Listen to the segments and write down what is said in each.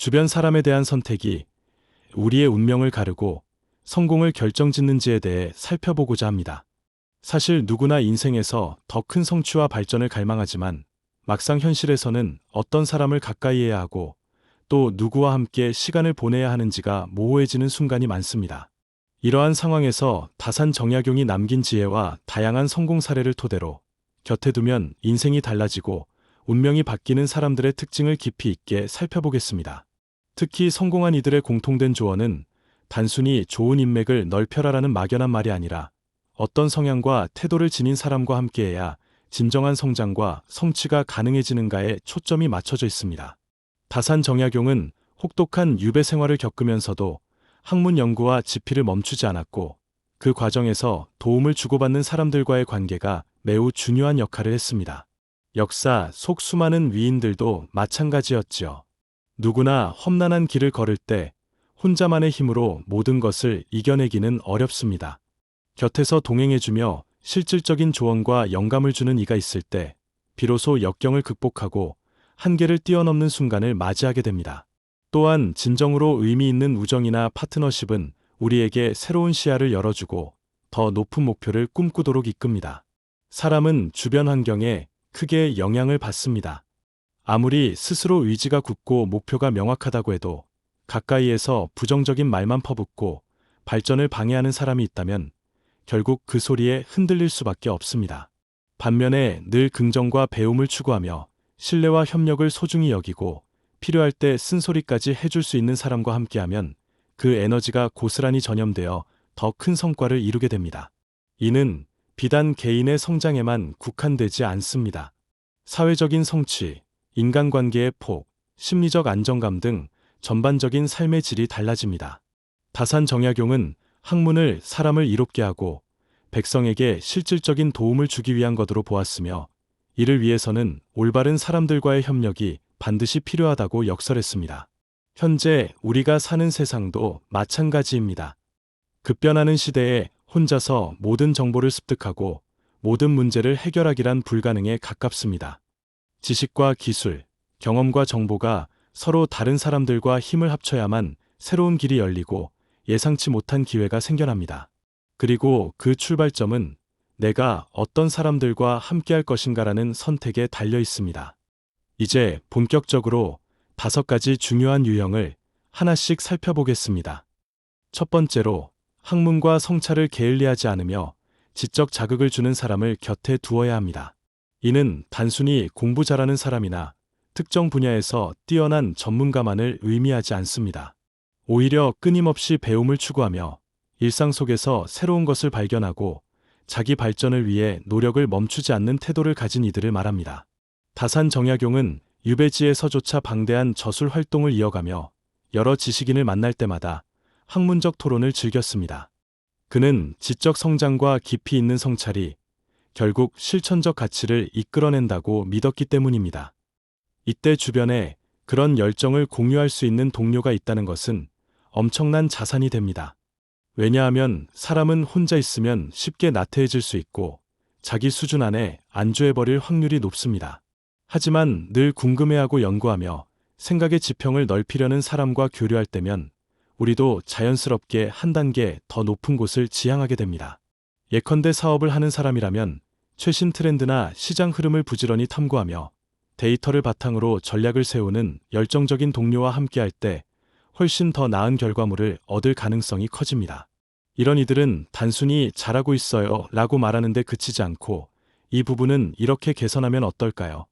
주변 사람에 대한 선택이 우리의 운명을 가르고 성공을 결정짓는지에 대해 살펴보고자 합니다. 사실 누구나 인생에서 더 큰 성취와 발전을 갈망하지만 막상 현실에서는 어떤 사람을 가까이 해야 하고 또 누구와 함께 시간을 보내야 하는지가 모호해지는 순간이 많습니다. 이러한 상황에서 다산 정약용이 남긴 지혜와 다양한 성공 사례를 토대로 곁에 두면 인생이 달라지고 운명이 바뀌는 사람들의 특징을 깊이 있게 살펴보겠습니다. 특히 성공한 이들의 공통된 조언은 단순히 좋은 인맥을 넓혀라라는 막연한 말이 아니라 어떤 성향과 태도를 지닌 사람과 함께해야 진정한 성장과 성취가 가능해지는가에 초점이 맞춰져 있습니다. 다산 정약용은 혹독한 유배 생활을 겪으면서도 학문 연구와 집필을 멈추지 않았고 그 과정에서 도움을 주고받는 사람들과의 관계가 매우 중요한 역할을 했습니다. 역사 속 수많은 위인들도 마찬가지였지요. 누구나 험난한 길을 걸을 때 혼자만의 힘으로 모든 것을 이겨내기는 어렵습니다. 곁에서 동행해주며 실질적인 조언과 영감을 주는 이가 있을 때 비로소 역경을 극복하고 한계를 뛰어넘는 순간을 맞이하게 됩니다. 또한 진정으로 의미 있는 우정이나 파트너십은 우리에게 새로운 시야를 열어주고 더 높은 목표를 꿈꾸도록 이끕니다. 사람은 주변 환경에 크게 영향을 받습니다. 아무리 스스로 의지가 굳고 목표가 명확하다고 해도 가까이에서 부정적인 말만 퍼붓고 발전을 방해하는 사람이 있다면 결국 그 소리에 흔들릴 수밖에 없습니다. 반면에 늘 긍정과 배움을 추구하며 신뢰와 협력을 소중히 여기고 필요할 때 쓴소리까지 해줄 수 있는 사람과 함께하면 그 에너지가 고스란히 전염되어 더 큰 성과를 이루게 됩니다. 이는 비단 개인의 성장에만 국한되지 않습니다. 사회적인 성취, 인간관계의 폭, 심리적 안정감 등 전반적인 삶의 질이 달라집니다. 다산 정약용은 학문을 사람을 이롭게 하고 백성에게 실질적인 도움을 주기 위한 것으로 보았으며 이를 위해서는 올바른 사람들과의 협력이 반드시 필요하다고 역설했습니다. 현재 우리가 사는 세상도 마찬가지입니다. 급변하는 시대에 혼자서 모든 정보를 습득하고 모든 문제를 해결하기란 불가능에 가깝습니다. 지식과 기술, 경험과 정보가 서로 다른 사람들과 힘을 합쳐야만 새로운 길이 열리고 예상치 못한 기회가 생겨납니다. 그리고 그 출발점은 내가 어떤 사람들과 함께할 것인가라는 선택에 달려 있습니다. 이제 본격적으로 5가지 중요한 유형을 하나씩 살펴보겠습니다. 첫 번째로 학문과 성찰을 게을리하지 않으며 지적 자극을 주는 사람을 곁에 두어야 합니다. 이는 단순히 공부 잘하는 사람이나 특정 분야에서 뛰어난 전문가만을 의미하지 않습니다. 오히려 끊임없이 배움을 추구하며 일상 속에서 새로운 것을 발견하고 자기 발전을 위해 노력을 멈추지 않는 태도를 가진 이들을 말합니다. 다산 정약용은 유배지에서조차 방대한 저술 활동을 이어가며 여러 지식인을 만날 때마다 학문적 토론을 즐겼습니다. 그는 지적 성장과 깊이 있는 성찰이 결국 실천적 가치를 이끌어낸다고 믿었기 때문입니다. 이때 주변에 그런 열정을 공유할 수 있는 동료가 있다는 것은 엄청난 자산이 됩니다. 왜냐하면 사람은 혼자 있으면 쉽게 나태해질 수 있고 자기 수준 안에 안주해버릴 확률이 높습니다. 하지만 늘 궁금해하고 연구하며 생각의 지평을 넓히려는 사람과 교류할 때면 우리도 자연스럽게 한 단계 더 높은 곳을 지향하게 됩니다. 예컨대 사업을 하는 사람이라면 최신 트렌드나 시장 흐름을 부지런히 탐구하며 데이터를 바탕으로 전략을 세우는 열정적인 동료와 함께할 때 훨씬 더 나은 결과물을 얻을 가능성이 커집니다. 이런 이들은 단순히 잘하고 있어요 라고 말하는데 그치지 않고 이 부분은 이렇게 개선하면 어떨까요?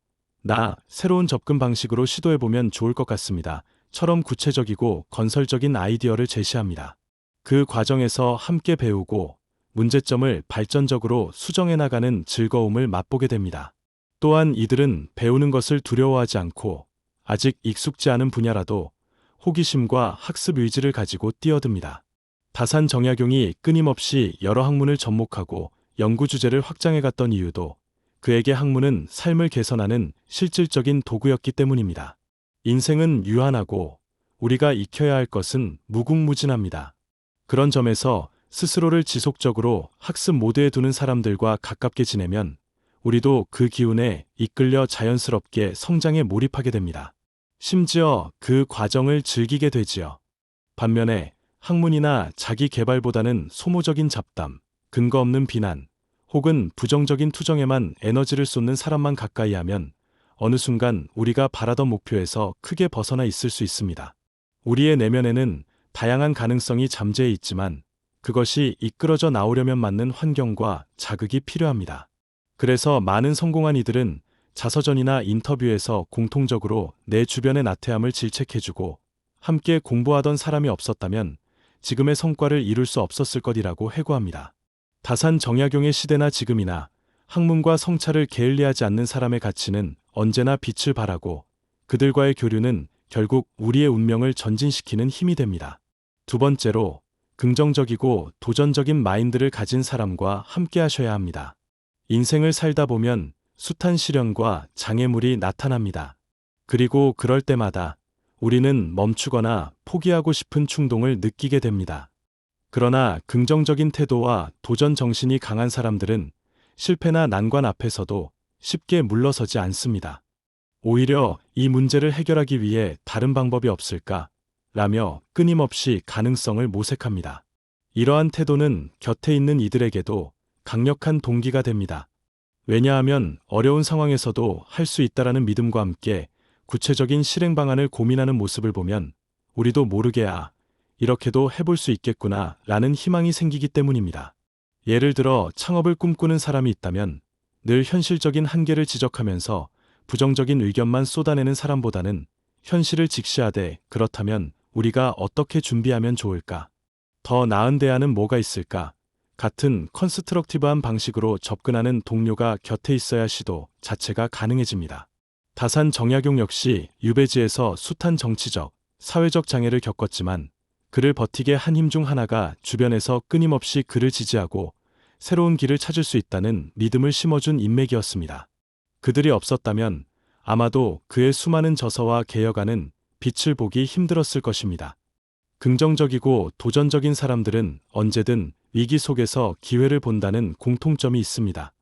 새로운 접근 방식으로 시도해보면 좋을 것 같습니다. 처럼 구체적이고 건설적인 아이디어를 제시합니다. 그 과정에서 함께 배우고 문제점을 발전적으로 수정해 나가는 즐거움을 맛보게 됩니다. 또한 이들은 배우는 것을 두려워하지 않고 아직 익숙지 않은 분야라도 호기심과 학습 의지를 가지고 뛰어듭니다. 다산 정약용이 끊임없이 여러 학문을 접목하고 연구 주제를 확장해 갔던 이유도 그에게 학문은 삶을 개선하는 실질적인 도구였기 때문입니다. 인생은 유한하고 우리가 익혀야 할 것은 무궁무진합니다. 그런 점에서 스스로를 지속적으로 학습 모드에 두는 사람들과 가깝게 지내면 우리도 그 기운에 이끌려 자연스럽게 성장에 몰입하게 됩니다. 심지어 그 과정을 즐기게 되지요. 반면에 학문이나 자기 개발보다는 소모적인 잡담, 근거 없는 비난, 혹은 부정적인 투정에만 에너지를 쏟는 사람만 가까이 하면 어느 순간 우리가 바라던 목표에서 크게 벗어나 있을 수 있습니다. 우리의 내면에는 다양한 가능성이 잠재해 있지만 그것이 이끌어져 나오려면 맞는 환경과 자극이 필요합니다. 그래서 많은 성공한 이들은 자서전이나 인터뷰에서 공통적으로 내 주변의 나태함을 질책해주고 함께 공부하던 사람이 없었다면 지금의 성과를 이룰 수 없었을 것이라고 회고합니다. 다산 정약용의 시대나 지금이나 학문과 성찰을 게을리하지 않는 사람의 가치는 언제나 빛을 발하고 그들과의 교류는 결국 우리의 운명을 전진시키는 힘이 됩니다. 두 번째로, 긍정적이고 도전적인 마인드를 가진 사람과 함께 하셔야 합니다. 인생을 살다 보면 숱한 시련과 장애물이 나타납니다. 그리고 그럴 때마다 우리는 멈추거나 포기하고 싶은 충동을 느끼게 됩니다. 그러나 긍정적인 태도와 도전 정신이 강한 사람들은 실패나 난관 앞에서도 쉽게 물러서지 않습니다. 오히려 이 문제를 해결하기 위해 다른 방법이 없을까? 라며 끊임없이 가능성을 모색합니다. 이러한 태도는 곁에 있는 이들에게도 강력한 동기가 됩니다. 왜냐하면 어려운 상황에서도 할 수 있다라는 믿음과 함께 구체적인 실행 방안을 고민하는 모습을 보면 우리도 모르게 이렇게도 해볼 수 있겠구나 라는 희망이 생기기 때문입니다. 예를 들어 창업을 꿈꾸는 사람이 있다면 늘 현실적인 한계를 지적하면서 부정적인 의견만 쏟아내는 사람보다는 현실을 직시하되 그렇다면 우리가 어떻게 준비하면 좋을까? 더 나은 대안은 뭐가 있을까? 같은 컨스트럭티브한 방식으로 접근하는 동료가 곁에 있어야 시도 자체가 가능해집니다. 다산 정약용 역시 유배지에서 숱한 정치적, 사회적 장애를 겪었지만 그를 버티게 한 힘 중 하나가 주변에서 끊임없이 그를 지지하고 새로운 길을 찾을 수 있다는 믿음을 심어준 인맥이었습니다. 그들이 없었다면 아마도 그의 수많은 저서와 개혁안은 빛을 보기 힘들었을 것입니다. 긍정적이고 도전적인 사람들은 언제든 위기 속에서 기회를 본다는 공통점이 있습니다.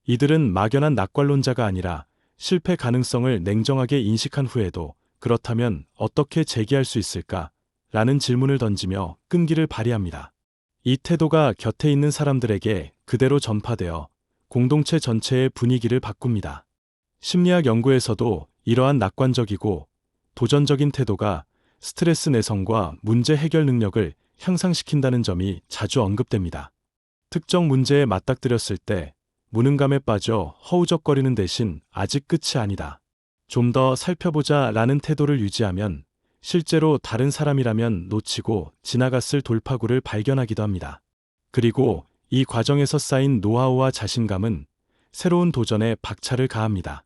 이들은 막연한 낙관론자가 아니라 실패 가능성을 냉정하게 인식한 후에도 그렇다면 어떻게 재기할 수 있을까? 라는 질문을 던지며 끈기를 발휘합니다. 이 태도가 곁에 있는 사람들에게 그대로 전파되어 공동체 전체의 분위기를 바꿉니다. 심리학 연구에서도 이러한 낙관적이고 도전적인 태도가 스트레스 내성과 문제 해결 능력을 향상시킨다는 점이 자주 언급됩니다. 특정 문제에 맞닥뜨렸을 때 무능감에 빠져 허우적거리는 대신 아직 끝이 아니다. 좀 더 살펴보자 라는 태도를 유지하면 실제로 다른 사람이라면 놓치고 지나갔을 돌파구를 발견하기도 합니다. 그리고 이 과정에서 쌓인 노하우와 자신감은 새로운 도전에 박차를 가합니다.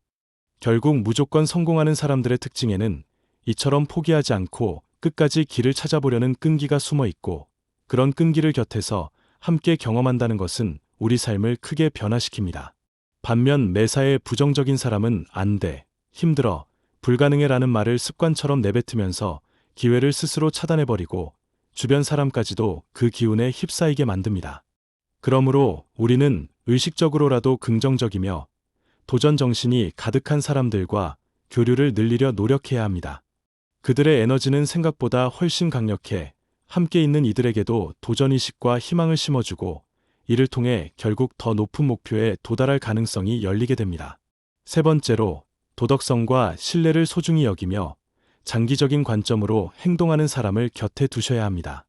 결국 무조건 성공하는 사람들의 특징에는 이처럼 포기하지 않고 끝까지 길을 찾아보려는 끈기가 숨어 있고 그런 끈기를 곁에서 함께 경험한다는 것은 우리 삶을 크게 변화시킵니다. 반면 매사에 부정적인 사람은 안 돼, 힘들어, 불가능해 라는 말을 습관처럼 내뱉으면서 기회를 스스로 차단해버리고 주변 사람까지도 그 기운에 휩싸이게 만듭니다. 그러므로 우리는 의식적으로라도 긍정적이며 도전 정신이 가득한 사람들과 교류를 늘리려 노력해야 합니다. 그들의 에너지는 생각보다 훨씬 강력해 함께 있는 이들에게도 도전의식과 희망을 심어주고 이를 통해 결국 더 높은 목표에 도달할 가능성이 열리게 됩니다. 세 번째로, 도덕성과 신뢰를 소중히 여기며 장기적인 관점으로 행동하는 사람을 곁에 두셔야 합니다.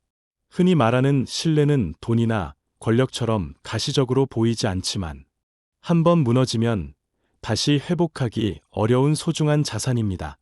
흔히 말하는 신뢰는 돈이나 권력처럼 가시적으로 보이지 않지만 한번 무너지면 다시 회복하기 어려운 소중한 자산입니다.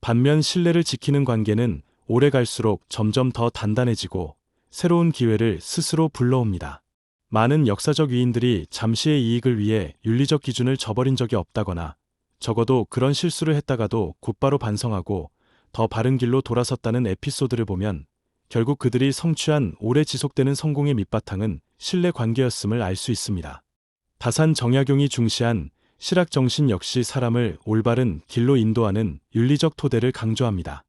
반면 신뢰를 지키는 관계는 오래 갈수록 점점 더 단단해지고 새로운 기회를 스스로 불러옵니다. 많은 역사적 위인들이 잠시의 이익을 위해 윤리적 기준을 저버린 적이 없다거나 적어도 그런 실수를 했다가도 곧바로 반성하고 더 바른 길로 돌아섰다는 에피소드를 보면 결국 그들이 성취한 오래 지속되는 성공의 밑바탕은 신뢰 관계였음을 알 수 있습니다. 다산 정약용이 중시한 실학 정신 역시 사람을 올바른 길로 인도하는 윤리적 토대를 강조합니다.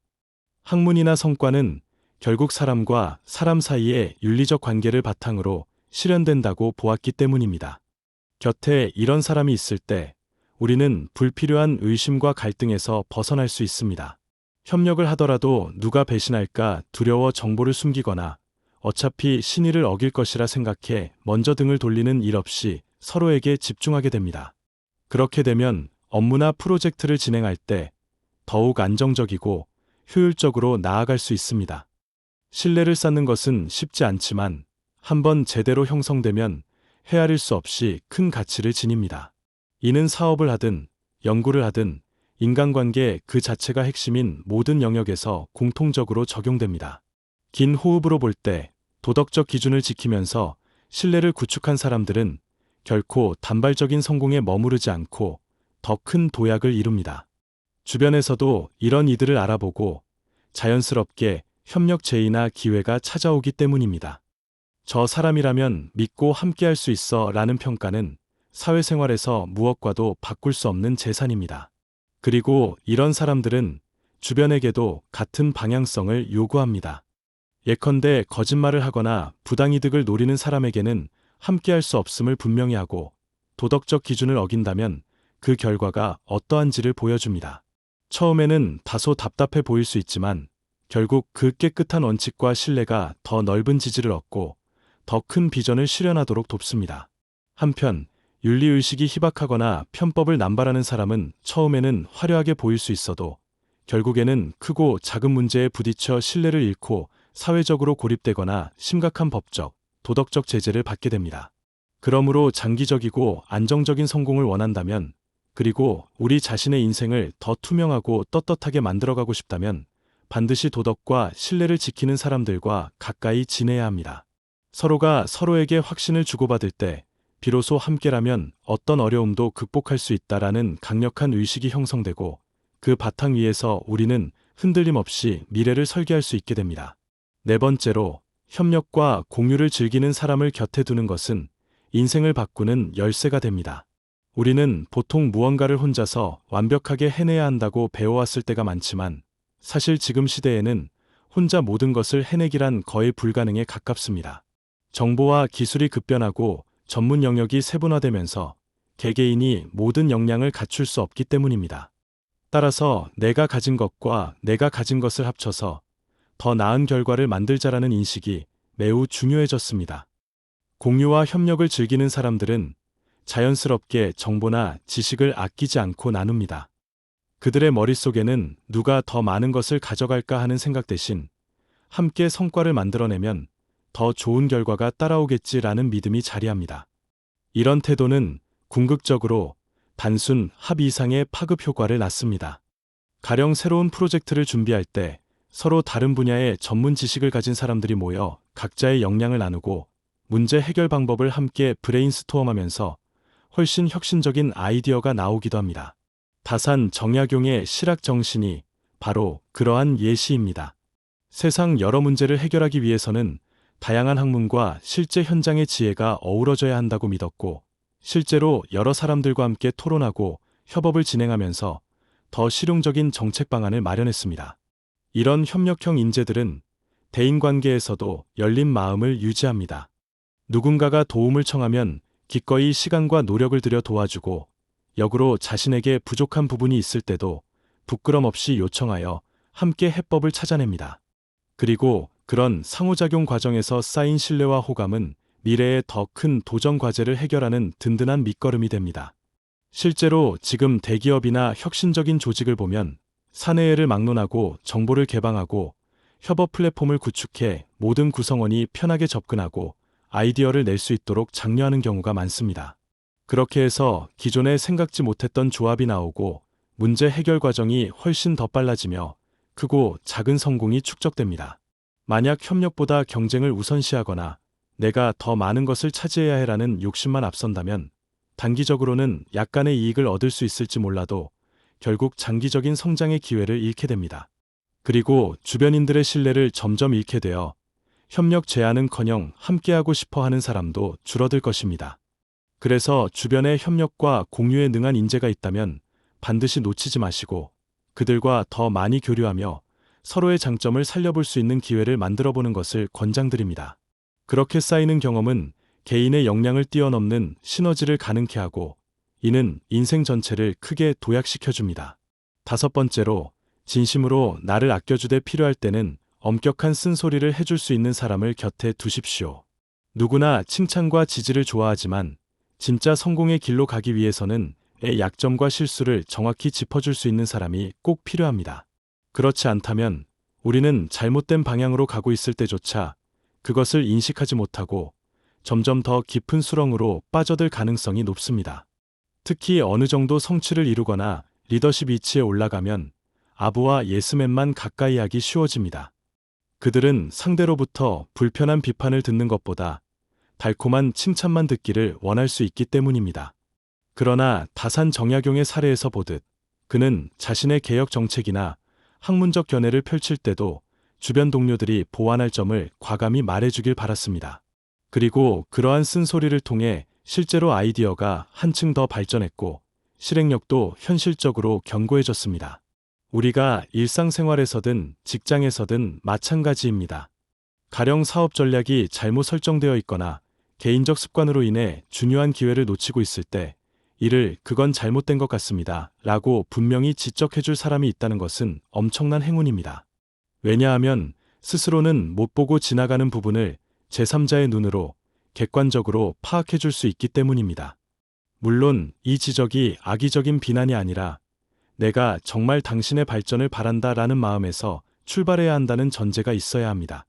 학문이나 성과는 결국 사람과 사람 사이의 윤리적 관계를 바탕으로 실현된다고 보았기 때문입니다. 곁에 이런 사람이 있을 때 우리는 불필요한 의심과 갈등에서 벗어날 수 있습니다. 협력을 하더라도 누가 배신할까 두려워 정보를 숨기거나 어차피 신의를 어길 것이라 생각해 먼저 등을 돌리는 일 없이 서로에게 집중하게 됩니다. 그렇게 되면 업무나 프로젝트를 진행할 때 더욱 안정적이고 효율적으로 나아갈 수 있습니다. 신뢰를 쌓는 것은 쉽지 않지만 한번 제대로 형성되면 헤아릴 수 없이 큰 가치를 지닙니다. 이는 사업을 하든 연구를 하든 인간관계 그 자체가 핵심인 모든 영역에서 공통적으로 적용됩니다. 긴 호흡으로 볼 때 도덕적 기준을 지키면서 신뢰를 구축한 사람들은 결코 단발적인 성공에 머무르지 않고 더 큰 도약을 이룹니다. 주변에서도 이런 이들을 알아보고 자연스럽게 협력 제의나 기회가 찾아오기 때문입니다. 저 사람이라면 믿고 함께할 수 있어 라는 평가는 사회생활에서 무엇과도 바꿀 수 없는 재산입니다. 그리고 이런 사람들은 주변에게도 같은 방향성을 요구합니다. 예컨대 거짓말을 하거나 부당이득을 노리는 사람에게는 함께할 수 없음을 분명히 하고 도덕적 기준을 어긴다면 그 결과가 어떠한지를 보여줍니다. 처음에는 다소 답답해 보일 수 있지만 결국 그 깨끗한 원칙과 신뢰가 더 넓은 지지를 얻고 더 큰 비전을 실현하도록 돕습니다. 한편 윤리의식이 희박하거나 편법을 남발하는 사람은 처음에는 화려하게 보일 수 있어도 결국에는 크고 작은 문제에 부딪혀 신뢰를 잃고 사회적으로 고립되거나 심각한 법적, 도덕적 제재를 받게 됩니다. 그러므로 장기적이고 안정적인 성공을 원한다면, 그리고 우리 자신의 인생을 더 투명하고 떳떳하게 만들어가고 싶다면 반드시 도덕과 신뢰를 지키는 사람들과 가까이 지내야 합니다. 서로가 서로에게 확신을 주고받을 때 비로소 함께라면 어떤 어려움도 극복할 수 있다라는 강력한 의식이 형성되고 그 바탕 위에서 우리는 흔들림 없이 미래를 설계할 수 있게 됩니다. 네 번째로, 협력과 공유를 즐기는 사람을 곁에 두는 것은 인생을 바꾸는 열쇠가 됩니다. 우리는 보통 무언가를 혼자서 완벽하게 해내야 한다고 배워왔을 때가 많지만 사실 지금 시대에는 혼자 모든 것을 해내기란 거의 불가능에 가깝습니다. 정보와 기술이 급변하고 전문 영역이 세분화되면서 개개인이 모든 역량을 갖출 수 없기 때문입니다. 따라서 내가 가진 것과 내가 가진 것을 합쳐서 더 나은 결과를 만들자라는 인식이 매우 중요해졌습니다. 공유와 협력을 즐기는 사람들은 자연스럽게 정보나 지식을 아끼지 않고 나눕니다. 그들의 머릿속에는 누가 더 많은 것을 가져갈까 하는 생각 대신 함께 성과를 만들어내면 더 좋은 결과가 따라오겠지라는 믿음이 자리합니다. 이런 태도는 궁극적으로 단순 합 이상의 파급 효과를 낳습니다. 가령 새로운 프로젝트를 준비할 때 서로 다른 분야의 전문 지식을 가진 사람들이 모여 각자의 역량을 나누고 문제 해결 방법을 함께 브레인스토엄하면서 훨씬 혁신적인 아이디어가 나오기도 합니다. 다산 정약용의 실학 정신이 바로 그러한 예시입니다. 세상 여러 문제를 해결하기 위해서는 다양한 학문과 실제 현장의 지혜가 어우러져야 한다고 믿었고, 실제로 여러 사람들과 함께 토론하고 협업을 진행하면서 더 실용적인 정책 방안을 마련했습니다. 이런 협력형 인재들은 대인관계에서도 열린 마음을 유지합니다. 누군가가 도움을 청하면 기꺼이 시간과 노력을 들여 도와주고, 역으로 자신에게 부족한 부분이 있을 때도 부끄럼 없이 요청하여 함께 해법을 찾아냅니다. 그리고 그런 상호작용 과정에서 쌓인 신뢰와 호감은 미래의 더 큰 도전 과제를 해결하는 든든한 밑거름이 됩니다. 실제로 지금 대기업이나 혁신적인 조직을 보면 사내애를 막론하고 정보를 개방하고 협업 플랫폼을 구축해 모든 구성원이 편하게 접근하고 아이디어를 낼 수 있도록 장려하는 경우가 많습니다. 그렇게 해서 기존에 생각지 못했던 조합이 나오고 문제 해결 과정이 훨씬 더 빨라지며 크고 작은 성공이 축적됩니다. 만약 협력보다 경쟁을 우선시하거나 내가 더 많은 것을 차지해야 해라는 욕심만 앞선다면 단기적으로는 약간의 이익을 얻을 수 있을지 몰라도 결국 장기적인 성장의 기회를 잃게 됩니다. 그리고 주변인들의 신뢰를 점점 잃게 되어 협력 제안은커녕 함께하고 싶어 하는 사람도 줄어들 것입니다. 그래서 주변에 협력과 공유에 능한 인재가 있다면 반드시 놓치지 마시고 그들과 더 많이 교류하며 서로의 장점을 살려볼 수 있는 기회를 만들어보는 것을 권장드립니다. 그렇게 쌓이는 경험은 개인의 역량을 뛰어넘는 시너지를 가능케 하고 이는 인생 전체를 크게 도약시켜줍니다. 다섯 번째로, 진심으로 나를 아껴주되 필요할 때는 엄격한 쓴소리를 해줄 수 있는 사람을 곁에 두십시오. 누구나 칭찬과 지지를 좋아하지만 진짜 성공의 길로 가기 위해서는 의 약점과 실수를 정확히 짚어줄 수 있는 사람이 꼭 필요합니다. 그렇지 않다면 우리는 잘못된 방향으로 가고 있을 때조차 그것을 인식하지 못하고 점점 더 깊은 수렁으로 빠져들 가능성이 높습니다. 특히 어느 정도 성취를 이루거나 리더십 위치에 올라가면 아부와 예스맨만 가까이 하기 쉬워집니다. 그들은 상대로부터 불편한 비판을 듣는 것보다 달콤한 칭찬만 듣기를 원할 수 있기 때문입니다. 그러나 다산 정약용의 사례에서 보듯 그는 자신의 개혁 정책이나 학문적 견해를 펼칠 때도 주변 동료들이 보완할 점을 과감히 말해주길 바랐습니다. 그리고 그러한 쓴소리를 통해 실제로 아이디어가 한층 더 발전했고 실행력도 현실적으로 견고해졌습니다. 우리가 일상생활에서든 직장에서든 마찬가지입니다. 가령 사업 전략이 잘못 설정되어 있거나 개인적 습관으로 인해 중요한 기회를 놓치고 있을 때 이를 그건 잘못된 것 같습니다 라고 분명히 지적해줄 사람이 있다는 것은 엄청난 행운입니다. 왜냐하면 스스로는 못 보고 지나가는 부분을 제3자의 눈으로 객관적으로 파악해줄 수 있기 때문입니다. 물론 이 지적이 악의적인 비난이 아니라 내가 정말 당신의 발전을 바란다 라는 마음에서 출발해야 한다는 전제가 있어야 합니다.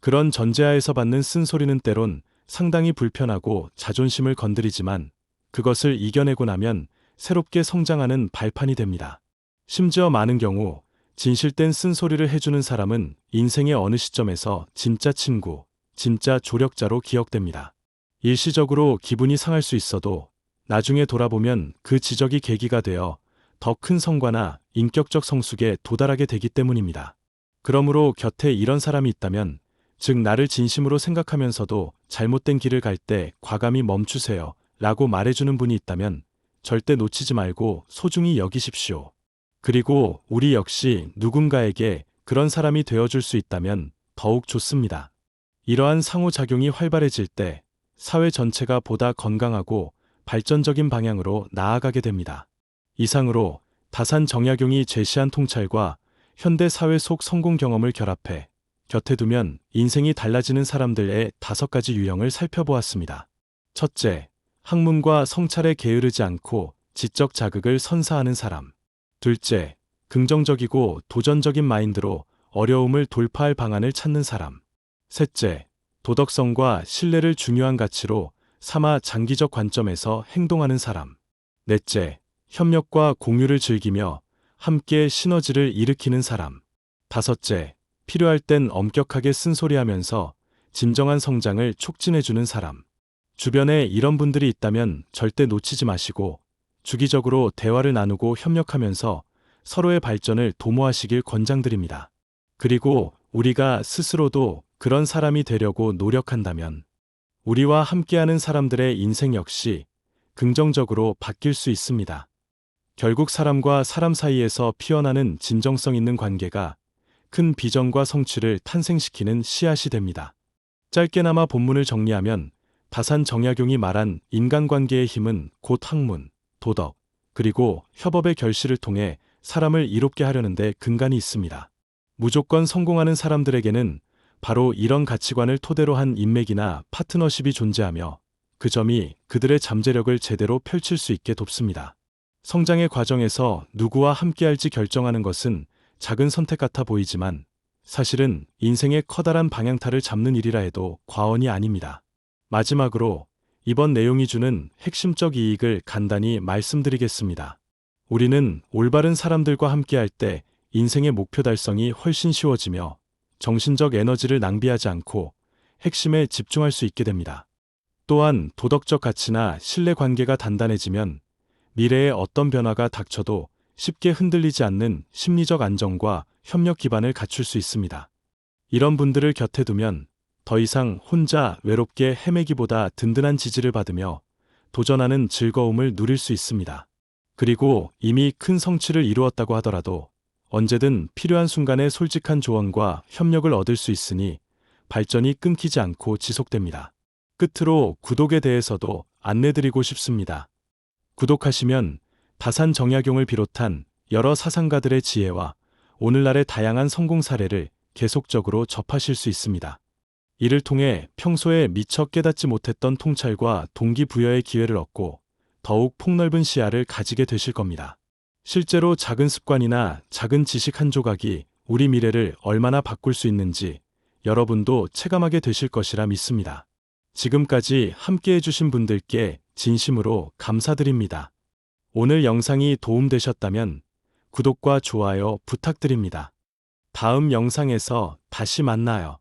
그런 전제하에서 받는 쓴소리는 때론 상당히 불편하고 자존심을 건드리지만 그것을 이겨내고 나면 새롭게 성장하는 발판이 됩니다. 심지어 많은 경우 진실된 쓴소리를 해주는 사람은 인생의 어느 시점에서 진짜 친구, 진짜 조력자로 기억됩니다. 일시적으로 기분이 상할 수 있어도 나중에 돌아보면 그 지적이 계기가 되어 더 큰 성과나 인격적 성숙에 도달하게 되기 때문입니다. 그러므로 곁에 이런 사람이 있다면, 즉 나를 진심으로 생각하면서도 잘못된 길을 갈 때 과감히 멈추세요 라고 말해주는 분이 있다면 절대 놓치지 말고 소중히 여기십시오. 그리고 우리 역시 누군가에게 그런 사람이 되어줄 수 있다면 더욱 좋습니다. 이러한 상호작용이 활발해질 때 사회 전체가 보다 건강하고 발전적인 방향으로 나아가게 됩니다. 이상으로 다산 정약용이 제시한 통찰과 현대 사회 속 성공 경험을 결합해 곁에 두면 인생이 달라지는 사람들의 5가지 유형을 살펴보았습니다. 첫째, 학문과 성찰에 게으르지 않고 지적 자극을 선사하는 사람. 둘째, 긍정적이고 도전적인 마인드로 어려움을 돌파할 방안을 찾는 사람. 셋째, 도덕성과 신뢰를 중요한 가치로 삼아 장기적 관점에서 행동하는 사람. 넷째, 협력과 공유를 즐기며 함께 시너지를 일으키는 사람. 다섯째, 필요할 땐 엄격하게 쓴소리하면서 진정한 성장을 촉진해주는 사람. 주변에 이런 분들이 있다면 절대 놓치지 마시고 주기적으로 대화를 나누고 협력하면서 서로의 발전을 도모하시길 권장드립니다. 그리고 우리가 스스로도 그런 사람이 되려고 노력한다면 우리와 함께하는 사람들의 인생 역시 긍정적으로 바뀔 수 있습니다. 결국 사람과 사람 사이에서 피어나는 진정성 있는 관계가 큰 비전과 성취를 탄생시키는 씨앗이 됩니다. 짧게나마 본문을 정리하면 다산 정약용이 말한 인간관계의 힘은 곧 학문, 도덕, 그리고 협업의 결실을 통해 사람을 이롭게 하려는 데 근간이 있습니다. 무조건 성공하는 사람들에게는 바로 이런 가치관을 토대로 한 인맥이나 파트너십이 존재하며 그 점이 그들의 잠재력을 제대로 펼칠 수 있게 돕습니다. 성장의 과정에서 누구와 함께할지 결정하는 것은 작은 선택 같아 보이지만 사실은 인생의 커다란 방향타를 잡는 일이라 해도 과언이 아닙니다. 마지막으로 이번 내용이 주는 핵심적 이익을 간단히 말씀드리겠습니다. 우리는 올바른 사람들과 함께할 때 인생의 목표 달성이 훨씬 쉬워지며 정신적 에너지를 낭비하지 않고 핵심에 집중할 수 있게 됩니다. 또한 도덕적 가치나 신뢰 관계가 단단해지면 미래에 어떤 변화가 닥쳐도 쉽게 흔들리지 않는 심리적 안정과 협력 기반을 갖출 수 있습니다. 이런 분들을 곁에 두면 더 이상 혼자 외롭게 헤매기보다 든든한 지지를 받으며 도전하는 즐거움을 누릴 수 있습니다. 그리고 이미 큰 성취를 이루었다고 하더라도 언제든 필요한 순간에 솔직한 조언과 협력을 얻을 수 있으니 발전이 끊기지 않고 지속됩니다. 끝으로 구독에 대해서도 안내드리고 싶습니다. 구독하시면 다산 정약용을 비롯한 여러 사상가들의 지혜와 오늘날의 다양한 성공 사례를 계속적으로 접하실 수 있습니다. 이를 통해 평소에 미처 깨닫지 못했던 통찰과 동기부여의 기회를 얻고 더욱 폭넓은 시야를 가지게 되실 겁니다. 실제로 작은 습관이나 작은 지식 한 조각이 우리 미래를 얼마나 바꿀 수 있는지 여러분도 체감하게 되실 것이라 믿습니다. 지금까지 함께 해주신 분들께 진심으로 감사드립니다. 오늘 영상이 도움되셨다면 구독과 좋아요 부탁드립니다. 다음 영상에서 다시 만나요.